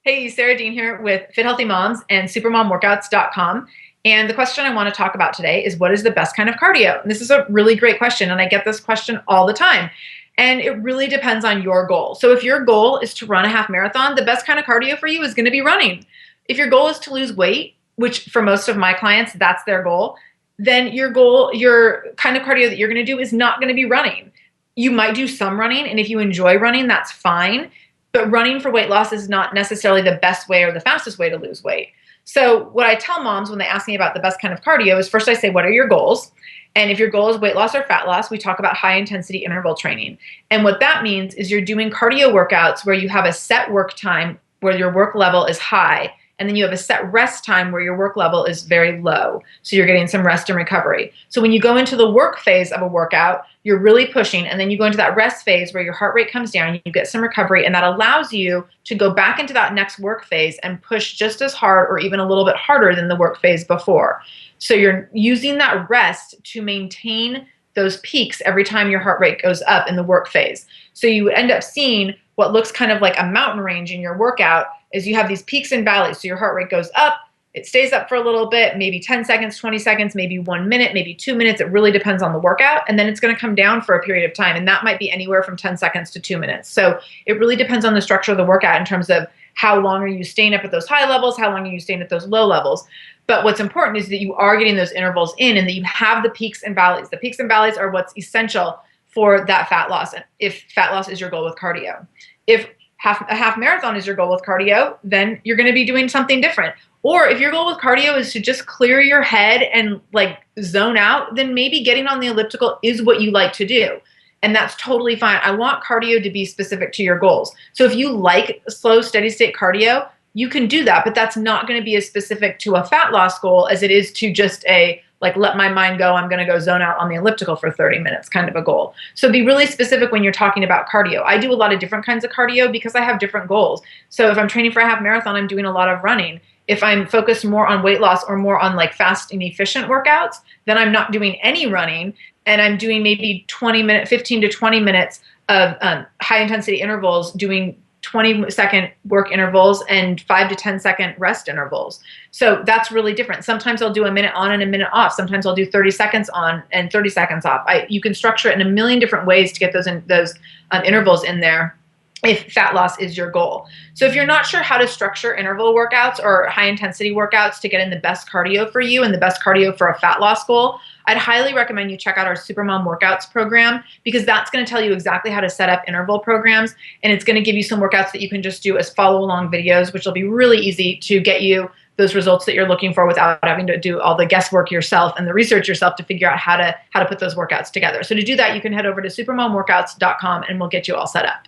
Hey, Sarah Dean here with Fit Healthy Moms and supermomworkouts.com. And the question I want to talk about today is, what is the best kind of cardio? And this is a really great question, and I get this question all the time. And it really depends on your goal. So if your goal is to run a half marathon, the best kind of cardio for you is going to be running. If your goal is to lose weight, which for most of my clients, that's their goal, then your kind of cardio that you're going to do is not going to be running. You might do some running, and if you enjoy running, that's fine. But running for weight loss is not necessarily the best way or the fastest way to lose weight. So what I tell moms when they ask me about the best kind of cardio is, first I say, what are your goals? And if your goal is weight loss or fat loss, we talk about high intensity interval training. And what that means is you're doing cardio workouts where you have a set work time where your work level is high, and then you have a set rest time where your work level is very low. So you're getting some rest and recovery. So when you go into the work phase of a workout, you're really pushing, and then you go into that rest phase where your heart rate comes down, you get some recovery, and that allows you to go back into that next work phase and push just as hard or even a little bit harder than the work phase before. So you're using that rest to maintain those peaks every time your heart rate goes up in the work phase. So you end up seeing what looks kind of like a mountain range in your workout is you have these peaks and valleys. So your heart rate goes up, it stays up for a little bit, maybe 10 seconds, 20 seconds, maybe 1 minute, maybe 2 minutes. It really depends on the workout. And then it's going to come down for a period of time. And that might be anywhere from 10 seconds to 2 minutes. So it really depends on the structure of the workout in terms of how long are you staying up at those high levels, how long are you staying at those low levels. But what's important is that you are getting those intervals in and that you have the peaks and valleys. The peaks and valleys are what's essential for that fat loss, if fat loss is your goal with cardio. If a half marathon is your goal with cardio, then you're going to be doing something different. Or if your goal with cardio is to just clear your head and like zone out, then maybe getting on the elliptical is what you like to do. And that's totally fine. I want cardio to be specific to your goals. So if you like slow, steady state cardio, you can do that, but that's not going to be as specific to a fat loss goal as it is to just a, like, let my mind go, I'm going to go zone out on the elliptical for 30 minutes kind of a goal. So be really specific when you're talking about cardio. I do a lot of different kinds of cardio because I have different goals. So if I'm training for a half marathon, I'm doing a lot of running. If I'm focused more on weight loss or more on like fast and efficient workouts, then I'm not doing any running, and I'm doing maybe 15 to 20 minutes of high intensity intervals, doing 20-second work intervals and 5 to 10-second rest intervals. So that's really different. Sometimes I'll do a minute on and a minute off. Sometimes I'll do 30 seconds on and 30 seconds off. You can structure it in a million different ways to get those intervals in there if fat loss is your goal. So if you're not sure how to structure interval workouts or high intensity workouts to get in the best cardio for you and the best cardio for a fat loss goal, I'd highly recommend you check out our Supermom Workouts program, because that's going to tell you exactly how to set up interval programs, and it's going to give you some workouts that you can just do as follow along videos, which will be really easy to get you those results that you're looking for without having to do all the guesswork yourself and the research yourself to figure out how to put those workouts together. So to do that, you can head over to supermomworkouts.com and we'll get you all set up.